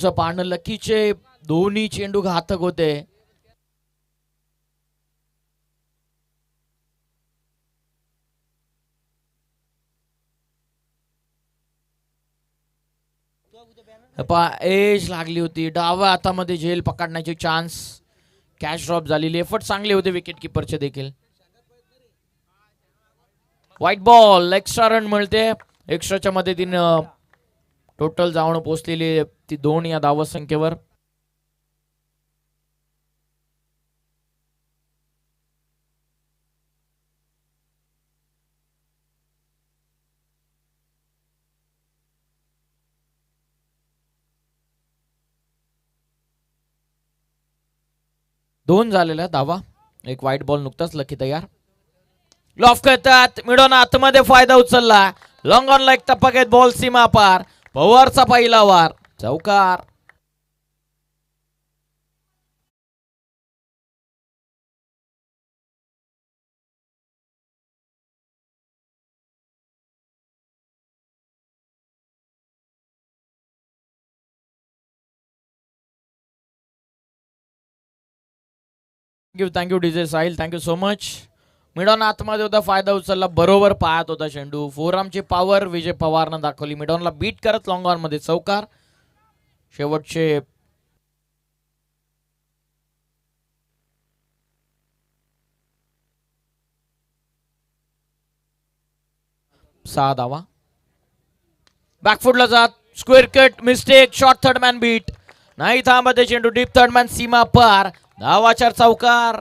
पाहणं लकीचे दोन्ही चेंडू घातक होते. एज लागली होती. डाव्या हातामध्ये झेल पकडण्याची चान्स. कॅच ड्रॉप झालेली. एफर्ट चांगले होते विकेट किपरचे देखील. White ball. एक्स्ट्रा रन मिळते. एक्स्ट्राच्या मदतीनं टोटल जाऊन पोहोचलेली ती 2 या धाव संख्येवर. दोन झालेल्या धावा. एक व्हाईट बॉल नुकताच लकी तयार. लॉफ करतात. मिडॉन आतमध्ये फायदा उचलला. लॉंग ऑन लाईक टप्पा घेत बॉल सीमा पार. पवारचा पहिला वार. चौकार. Thank you DJ Sahil. Thank you so much. Mid-on आतमध्ये होता. फायदा उचलला. बरोबर पाहत होता चेंडू. फोरआर्मची पॉवर विजय पवारनं दाखवली. मिडॉनला बीट करत लॉंग ऑन मध्ये चौकार. शेवटचे 6 धावा. बॅकफुटला जात. Square cut. Mistake. Short third man beat. नाही थांबते चेंडू. डीप थर्ड मॅन सीमा पार. धावाचार चौकार.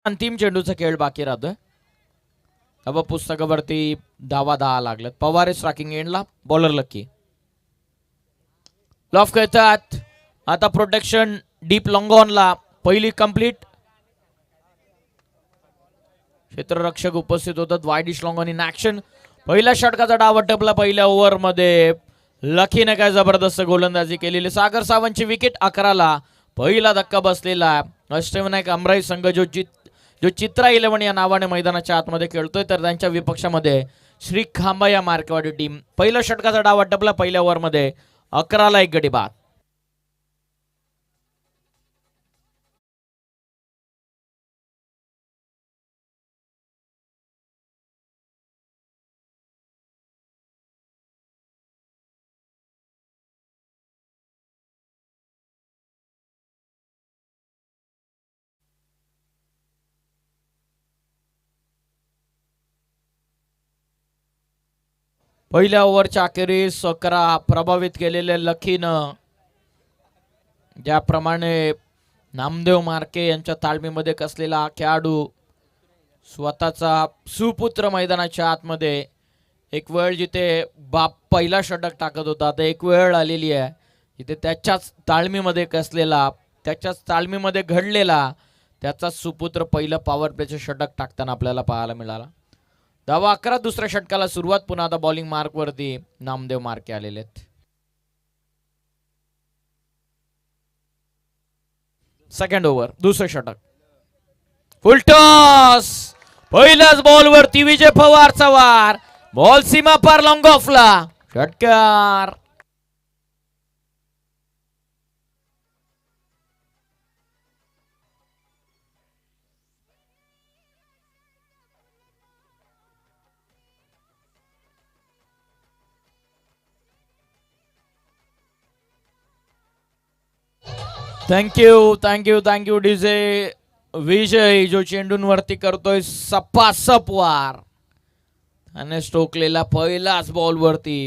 अंतिम चेंडूचा खेळ बाकी राहतोय. अब पुस्तकावरती धावा 10 लागल्यात. पवार स्ट्रायकिंग एंडला. Bowler lucky. लॉफ करतात. आता प्रोटेक्शन डीप लॉंग ऑनला. पहिली कंप्लीट. क्षेत्ररक्षक उपस्थित होतात. Widish long on in action. पहिल्या षटकाचा डाव टपला. पहिल्या ओव्हर मध्ये लकीने काय जबरदस्त गोलंदाजी केलेली. सागर सावंतची विकेट. 11ला पहिला धक्का बसलेला. अष्टविनायक अमराई संघ जो चित्रा 11 या नावाने मैदानाच्या आतमध्ये खेळतोय, तर त्यांच्या विपक्षामध्ये श्री खांबा या मार्केवाडी टीम. पहिल्या षटकाचा डाव टपला. पहिल्या ओव्हर मध्ये 11ला 1 गडी बाद. पहिल्या ओव्हरच्या अखेरीस 11 प्रभावित केलेल्या लकीनं ज्याप्रमाणे नामदेव मार्के यांच्या ताळमीमध्ये कसलेला खेळाडू स्वतःचा सुपुत्र मैदानाच्या आतमध्ये एक वेळ जिथे बाप पहिला षटक टाकत होता, तर एक वेळ आलेली आहे जिथे त्याच्याच ताळमीमध्ये कसलेला, त्याच्याच ताळमीमध्ये घडलेला त्याचा सुपुत्र पहिलं पॉवर प्लेचं षटक टाकताना आपल्याला पाहायला मिळाला. धावा 11. दुसऱ्या षटकाला सुरुवात. पुन्हा आता बॉलिंग मार्क वरती नामदेव मार्के आलेले आहेत. Second over. दुसरं षटक. Full toss. पहिल्याच बॉल वरती विजय पवारचा वार. बॉल सीमा पार लॉंग ऑफला. षटकार. थँक्यू डीजे विजय, जो चेंडूंवरती करतोय सपासप वार आणि स्टोकलेला पहिलाच बॉल वरती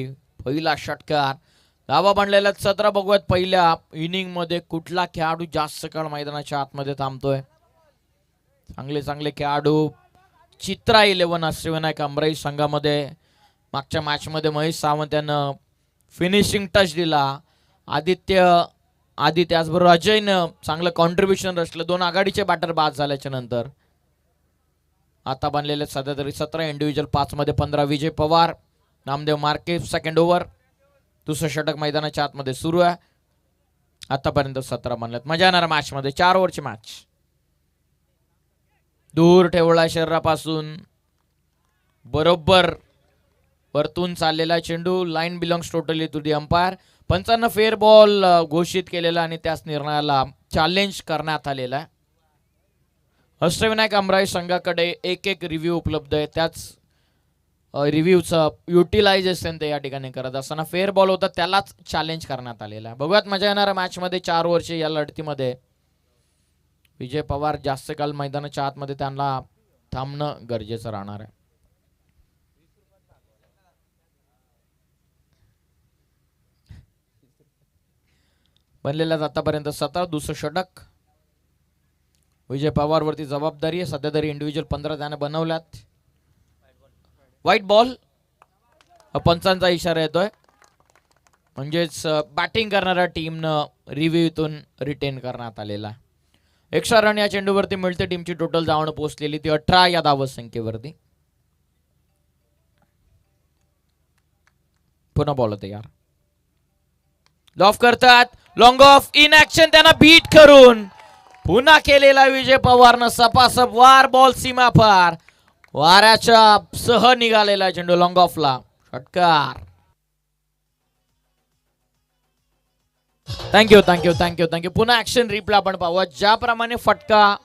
पहिला षटकार. धावा बनलेल्या 17. बघूयात पहिल्या इनिंग मध्ये कुठला खेळाडू जास्त काळ मैदानाच्या आतमध्ये थांबतोय. चांगले खेळाडू. चित्रा 11 अष्टविनायक अमराई संघामध्ये मागच्या मॅच मध्ये महेश सावंत यानं फिनिशिंग टच दिला. आदित्य त्याचबरोबर अजयनं चांगलं कॉन्ट्रीब्युशन रचलं. 2 आघाडीचे बॅटर बाद झाल्याच्या नंतर आता बनलेले सध्या तरी 17 इंडिव्हिज्युअल. 5 मध्ये 15 विजय पवार, नामदेव मार्के. Second over. दुसरं षटक मैदानाच्या आतमध्ये सुरू आहे. आतापर्यंत 17 बनल्यात. मजा येणार मॅच मध्ये. 4 ओव्हरची मॅच. दूर ठेवला शरीरापासून, बरोबर वरतून चाललेला चेंडू. Line belongs totally to the umpire. पंचांना फेअर बॉल घोषित केलेला आणि त्याच निर्णयाला चॅलेंज करण्यात आलेला आहे. अष्टविनायक अमराई संघाकडे एक रिव्ह्यू उपलब्ध आहे. त्याच रिव्ह्यूचं युटिलायझेशन ते या ठिकाणी करत असताना फेअर बॉल होता त्यालाच चॅलेंज करण्यात आलेला आहे. बघूयात मजा येणाऱ्या मॅच मध्ये. 4 ओव्हरची या लढतीमध्ये विजय पवार जास्त काल मैदानाच्या आतमध्ये त्यांना थांबणं गरजेचं राहणार आहे. बनलेल्या आतापर्यंत 17. दुसरं षटक विजय पवार वरती जबाबदारी आहे. सध्या तरी इंडिव्हिज्युअल 15 त्याने बनवल्यात. White ball. पंचांचा इशारा येतोय, म्हणजेच बॅटिंग करणाऱ्या टीमनं रिव्ह्यूतून रिटेन करण्यात आलेला. एक्स्ट्रा रन या चेंडूवरती मिळते. टीमची टोटल धावणं पोहोचलेली ती 18 या धाव संख्येवरती. पुन्हा बॉल होते यार. लॉफ करतात. Long of in action. त्यांना बीट करून पुन्हा केलेला विजय पवारनं सपासप वार. बॉल सीमा पार. वाऱ्याच्या सह निघालेला चेंडू लॉंग ऑफला. षटकार. Thank you thank you thank you thank you. पुन्हा ऍक्शन रिप्ले आपण पाहूया. ज्याप्रमाणे फटका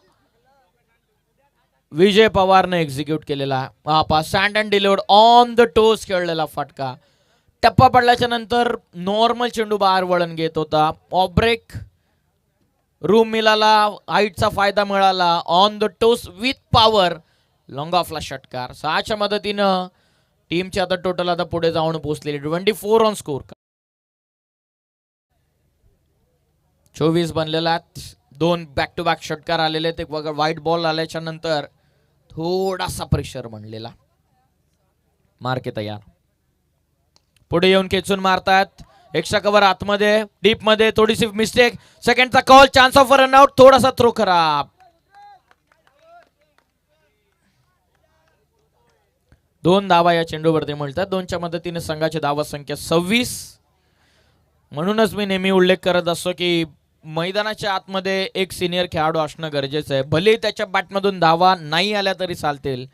विजय पवारने एक्झिक्यूट केलेला. हा stand and delivered on the toss खेळलेला फटका. टप्पा पडल्याच्या नंतर नॉर्मल चेंडू बाहेर वळण घेत होता. ऑफ ब्रेक रूम मिळाला. हाईटचा फायदा मिळाला. On the toss with power. Long ऑफला षटकार. 6च्या मदतीनं टीमची आता टोटल आता पुढे जाऊन पोहोचलेली 24 ऑन स्कोर. 24 बनलेला. 2 बॅक टू बॅक षटकार आलेले. ते व्हाईट बॉल आल्याच्या नंतर थोडासा प्रेशर बनलेला. मार्के तयार. पुढे येऊन खेचून मारतात. एक्स्ट्रा कव्हर आतमध्ये डीप मध्ये. थोडीशी मिस्टेक. सेकंडचा call. Chance of run out. थोडासा थ्रो खराब. 2 धावा या चेंडूवरती मिळतात. 2च्या मदतीने संघाची धावा संख्या 26. म्हणूनच मी नेहमी उल्लेख करत असतो की मैदानाच्या आतमध्ये एक सिनियर खेळाडू असणं गरजेचं आहे. भले त्याच्या बॅटमधून धावा नाही आल्या तरी चालतील,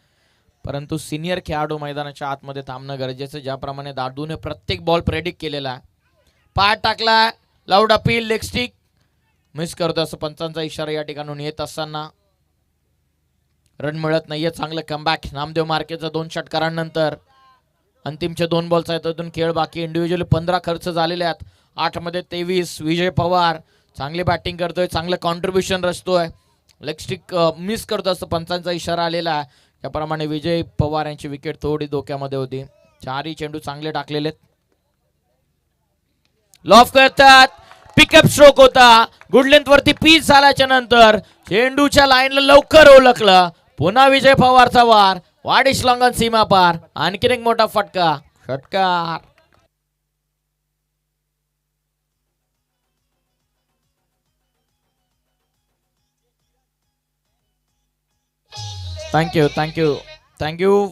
परंतु सिनियर खेळाडू मैदानाच्या आतमध्ये थांबणं गरजेचं. ज्याप्रमाणे दादूने प्रत्येक बॉल प्रेडिक्ट केलेला. पाय टाकला. Loud appeal. Leg stick miss करतो असं पंचांचा इशारा या ठिकाणून येत असताना रन मिळत नाहीये. चांगलं कमबॅक नामदेव मार्केचा 2 षटकारांनंतर. अंतिमचे 2 बॉल्स आहेत, त्यातून खेळ बाकी. इंडिव्हिज्युअली 15 खर्च झालेले आहेत. 8 मध्ये 23. विजय पवार चांगली बॅटिंग करतोय. चांगलं कॉन्ट्रीब्युशन रचतोय. लेग स्टिक मिस करतो असं पंचांचा इशारा आलेला. त्याप्रमाणे विजय पवार यांची विकेट थोडी धोक्यामध्ये होती. 4ही चेंडू चांगले टाकलेले. लॉफ करतात. पिकअप स्ट्रोक होता. गुड लेंथ वरती पीच झाल्याच्या नंतर चेंडूच्या लाईनला लवकर ओळखलं. पुन्हा विजय पवारचा वार. वाडिश लॉंगन सीमा पार. आणखीन एक मोठा फटका. षटकार. Thank you thank you thank you.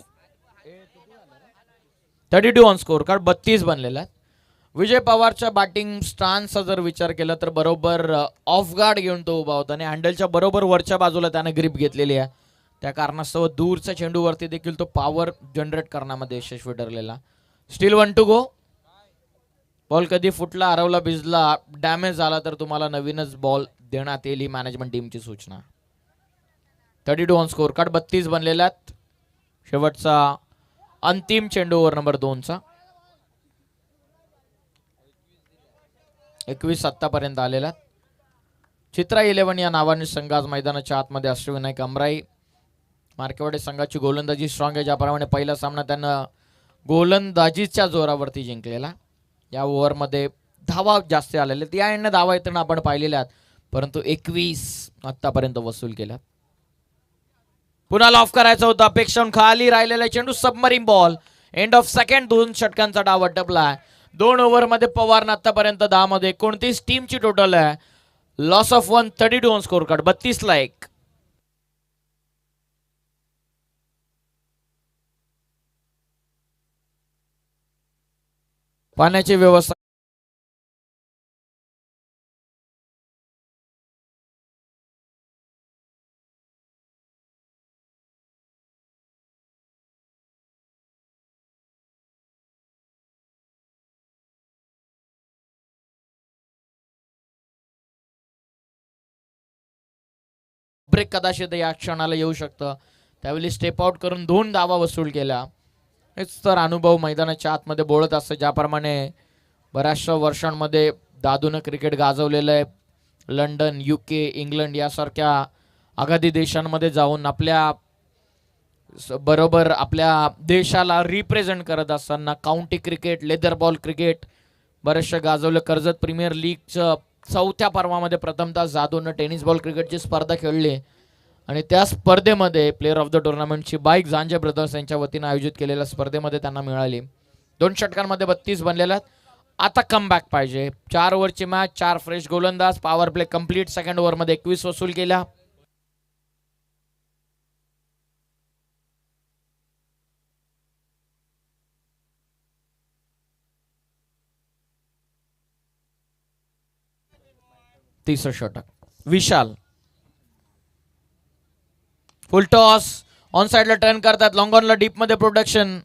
32 on score card. 32 बनलेला आहे. विजय पवारच्या बॅटिंग स्टान्सचा जर विचार केला तर बरोबर ऑफ गार्ड घेऊन तो उभा होता आणि हँडलच्या बरोबर वरच्या बाजूला त्याने ग्रिप घेतलेली आहे. त्या कारणास्तव दूरच्या चेंडूवरती देखील तो पॉवर जनरेट करण्यामध्ये यशस्वी ठरलेला. Steel 1 to go. बॉल कधी फुटला, हरवला, भिजला, डॅमेज झाला तर तुम्हाला नवीनच बॉल देण्यात येईल ही मॅनेजमेंट टीमची सूचना. 32 ऑन स्कोर कार्ड. 32 बनलेल्या. शेवटचा अंतिम चेंडू ओव्हर नंबर 2चा. 21 आतापर्यंत आलेला. चित्रा 11 या नावाने संघ आज मैदानाच्या आतमध्ये. अष्टविनायक अमराई मार्केवाडे संघाची गोलंदाजी स्ट्रॉंग आहे. ज्याप्रमाणे पहिला सामना त्यांना गोलंदाजीच्या जोरावरती जिंकलेला. या ओव्हरमध्ये धावा जास्त आलेले. त्या एंडने धावा येताना आपण पाहिलेल्या आहेत, परंतु 21 आतापर्यंत वसूल केल्या. पुन्हा लॉफ करायचा होता. अपेक्षा खाली राहिलेला चेंडू. Submarine ball. End of second. 2 षटकांचा डाव अटपला. 2 ओव्हरमध्ये पवारनं आतापर्यंत 10 मध्ये 29 टीमची टोटल आहे. Loss of 1. 32 on scorecard. 32ला 1. पाण्याची व्यवस्था ब्रेक कदाचित या क्षणाला येऊ शकतं. त्यावेळी स्टेप आउट करून 2 धावा वसूल केल्या. हेच तर अनुभव मैदानाच्या आतमध्ये बोलत असतं. ज्याप्रमाणे बऱ्याचशा वर्षांमध्ये दादूनं क्रिकेट गाजवलेलं आहे. लंडन, UK, इंग्लंड यासारख्या आघादी देशांमध्ये जाऊन आपल्या बरोबर आपल्या देशाला रिप्रेझेंट करत असताना county cricket, leather ball cricket बरेचशा गाजवलं. कर्जत प्रीमियर लीगचं 4थ्या पर्वामध्ये प्रथमतः जादूनं टेनिस बॉल क्रिकेटची स्पर्धा खेळली आणि त्या स्पर्धेमध्ये प्लेअर ऑफ द टुर्नामेंटची बाईक झांजे ब्रदर्स यांच्या वतीनं आयोजित केलेल्या स्पर्धेमध्ये त्यांना मिळाली. 2 षटकांमध्ये 32 बनलेल्या. आता कमबॅक पाहिजे. 4 ओव्हरची मॅच, 4 फ्रेश गोलंदाज, पॉवर प्ले कंप्लीट. सेकंड ओव्हरमध्ये 21 वसूल केल्या. तिसरं षटक विशाल फुल टॉस ऑन साइडला टर्न करतात. लॉंग ऑनला डीप मध्ये प्रोडक्शन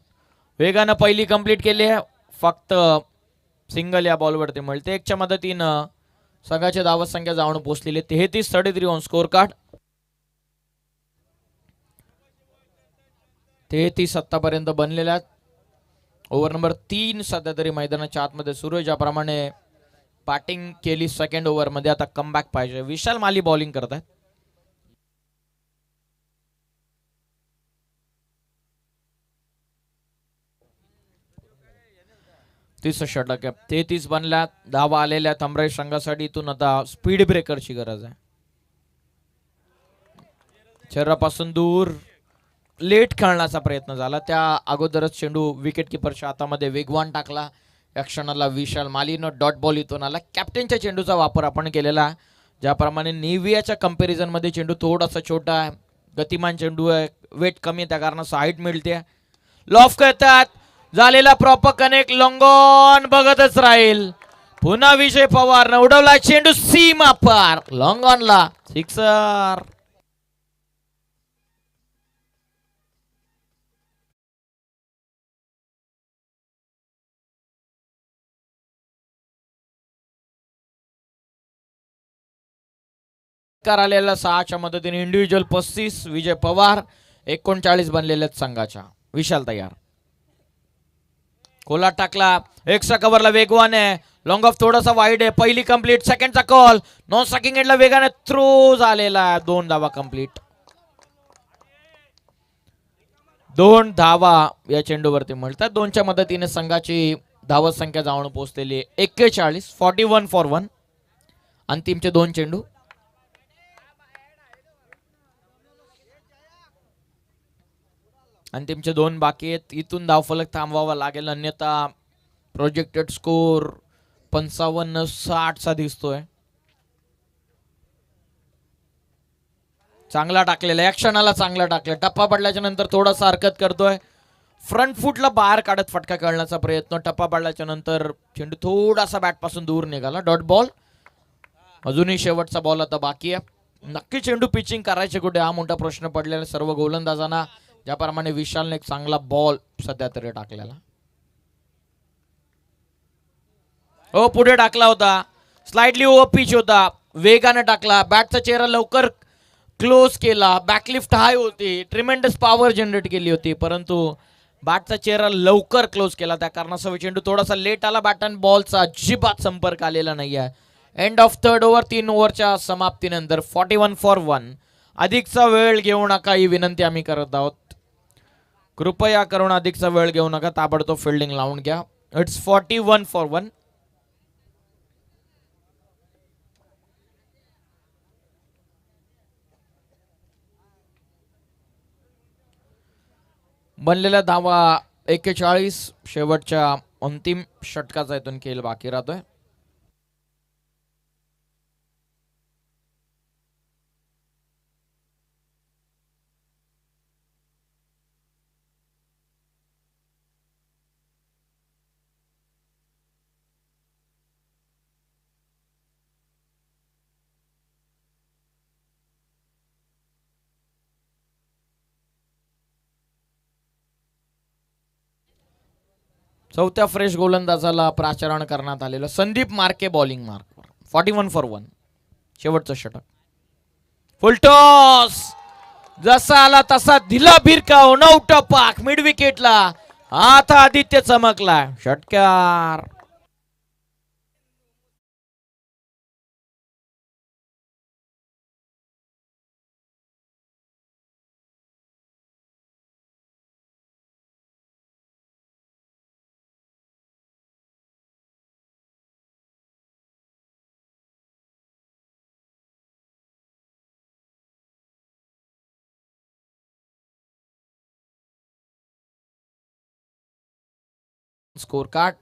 वेगानं पहिली कंप्लीट केली आहे. फक्त सिंगल या बॉलवरती मिळते. 1च्या मदतीनं संघाची धावत संख्या जाऊन पोहोचलेली 33-33 ऑन स्कोर कार्ड. 33 आतापर्यंत बनलेल्या. ओव्हर नंबर 3 सध्या तरी मैदानाच्या आतमध्ये सुरू आहे. ज्याप्रमाणे बॅटिंग केली सेकंड ओव्हर मध्ये, आता कमबॅक पाहिजे. विशाल माली बॉलिंग करतात. तिसरं षटक आहे. 33 बनल्यात. धावा आलेल्या थंबराई संघासाठी. इथून आता स्पीड ब्रेकरची गरज आहे. शरीरापासून दूर लेट खेळण्याचा प्रयत्न झाला. त्या अगोदरच चेंडू विकेट किपरच्या हातामध्ये वेगवान टाकला. या क्षणाला विशाल मालीनं डॉट बॉल इथून आला. कॅप्टनच्या चेंडूचा वापर आपण केलेला. ज्याप्रमाणे नेव्हियाच्या कंपॅरिझन मध्ये चेंडू थोडासा छोटा आहे. गतिमान चेंडू आहे. वेट कमी आहे, त्या कारणानं हाईट मिळते. लॉफ करतात. झालेला प्रॉपर कनेक्ट. लॉंगॉन बघतच राहील. पुन्हा विजय पवारनं उडवला चेंडू सीमा पार. लॉंगॉनला सिक्सर. आलेल्या 6च्या मदतीने इंडिव्हिज्युअल 35. विजय पवार 39 बनलेले संघाच्या. विशाल तयार. कोला टाकला. 1चा कव्हरला वेगवान आहे. लॉंग ऑफ थोडासा वाईड आहे. पहिली कंप्लीट. सेकंडचा कॉल नॉन स्ट्रायकिंग एंडला वेगाने थ्रो झालेला. 2 धावा कंप्लीट. 2 धावा या चेंडूवरती मिळतात. 2च्या मदतीने संघाची धावत संख्या जाऊन पोहोचलेली 41. 41 फॉर 1. अंतिमचे 2 चेंडू. अंतिमचे 2 बाकी आहेत. इथून धावफलक थांबवावा लागेल, अन्यथा प्रोजेक्टेड स्कोर 55-60 चा दिसतोय. चांगला टाकलेला. या क्षणाला चांगला टाकला. टप्पा पडल्याच्या नंतर थोडासा हरकत करतोय. फ्रंट फुटला बाहेर काढत फटका खेळण्याचा प्रयत्न. टप्पा पडल्याच्या नंतर चेंडू थोडासा बॅट पासून दूर निघाला. Dot ball. अजूनही शेवटचा बॉल आता बाकी आहे. नक्की चेंडू पिचिंग करायचे कुठे, हा मोठा प्रश्न पडलेला सर्व गोलंदाजांना. ज्याप्रमाणे विशालने एक चांगला बॉल सध्या तरी टाकलेला. हो, पुढे टाकला होता. स्लाइडली ओव्हर पिच होता. वेगाने टाकला. बॅटचा चेहरा लवकर क्लोज केला. बॅकलिफ्ट हाय होती. ट्रिमेंडस पॉवर जनरेट केली होती, परंतु बॅटचा चेहरा लवकर क्लोज केला. त्या कारणासह चेंडू थोडासा लेट आला. बॅट अँड बॉलचा अजिबात संपर्क आलेला नाही आहे. End of third over. 3 ओव्हरच्या समाप्तीनंतर 41 for 1. अधिकचा वेळ घेऊ नका ही विनंती आम्ही करत आहोत. कृपया करून अधिकचा वेळ घेऊ नका. ताबडतोब फिल्डिंग लावून घ्या. It's 41 for 1. बनलेल्या धावा 41. शेवटच्या अंतिम षटकाचा इथून खेळ बाकी राहतोय. चौथ्या फ्रेश गोलंदाजाला प्राचारण करण्यात आलेलं. संदीप मार्के बॉलिंग मार्कवर. 41 फॉर 1. शेवटचं षटक. फुलटॉस जसा आला तसा दिला भिरकाव. 9 टपाक मिड विकेटला. आता आदित्य चमकला. षटकार. Score card.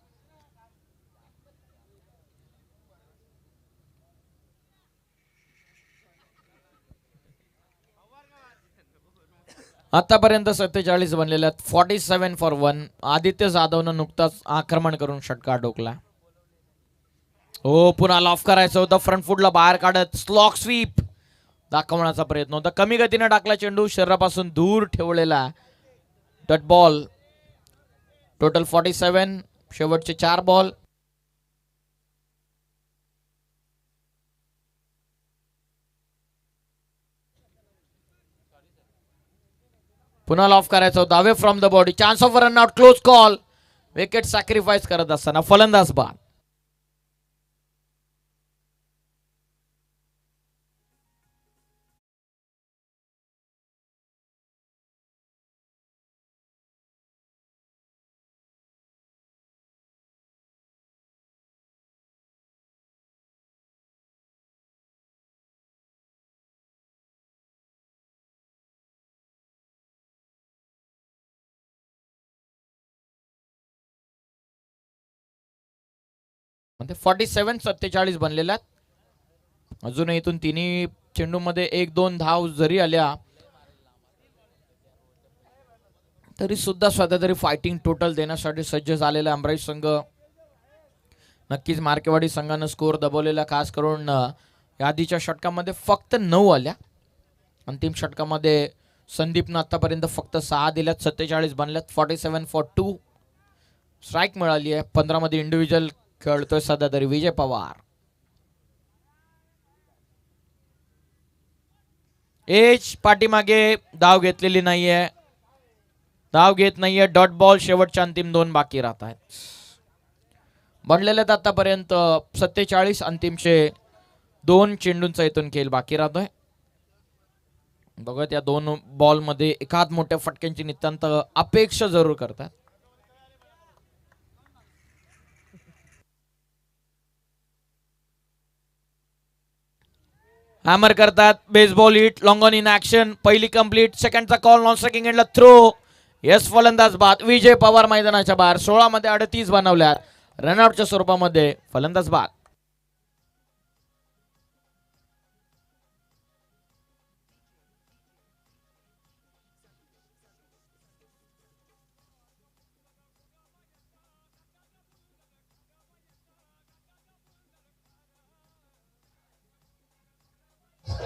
आतापर्यंत 47 बनलेल्या 47 फॉर 1. आदित्य जाधवनं नुकताच आक्रमण करून षटकार ठोकला. हो पुन्हा लॉफ करायचं होतं. फ्रंट फुटला बाहेर काढत स्लॉक स्वीप दाखवण्याचा प्रयत्न होता. कमी गतीने टाकला चेंडू. शरीरापासून दूर ठेवलेला डॉट बॉल. टोटल 47. शेवटचे 4 बॉल. पुन्हा लॉफ करायचं होतं. Away from the body. Chance of run out. Close call. Wicket sacrifice करत असताना फलंदाज बाद. म्हणजे 47-47 बनलेल्या. अजून इथून तिन्ही चेंडू मध्ये 1-2 धाव जरी आल्या तरी सुद्धा स्वतः तरी फायटिंग टोटल देण्यासाठी सज्ज झालेला अमराई संघ. नक्कीच मार्केवाडी संघानं स्कोर दबवलेला. खास करून यादीच्या षटकामध्ये फक्त 9 आल्या. अंतिम षटकामध्ये संदीपनं आतापर्यंत फक्त 6 दिल्यात. 47 बनल्यात. 47 फॉर 2. स्ट्राईक मिळाली आहे. 15 मध्ये इंडिव्हिज्युअल खेळतोय सध्या तरी विजय पवार. एज पाठीमागे धाव घेतलेली नाहीये. धाव घेत नाहीये. Dot ball. शेवटच्या अंतिम 2 बाकी राहत आहेत. बनलेले आतापर्यंत 47. अंतिमचे 2 चेंडूंचा इथून खेळ बाकी राहतोय. बघत या 2 बॉल मध्ये एखाद मोठ्या फटक्यांची नितांत अपेक्षा जरूर करतात. हॅमर करतात. Baseball hit. Long on in action. पहिली कंप्लीट. सेकंडचा कॉल. नॉन स्ट्रायकिंग एंडला थ्रो. यस फलंदाज बाद. विजय पवार मैदानाच्या बाहेर. 16 मध्ये 38 बनवल्या. रनआउटच्या स्वरूपामध्ये फलंदाज बाद.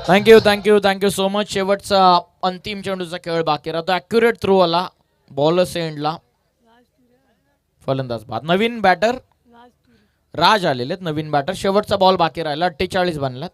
Thank you thank you thank you so much. शेवटचा अंतिम चेंडूचा खेळ बाकी राहतो. ॲक्युरेट थ्रो आला बॉलर एंडला. फलंदाज बाद. नवीन बॅटर राज आलेले नवीन बॅटर. शेवटचा बॉल बाकी राहिला. 48 बनला.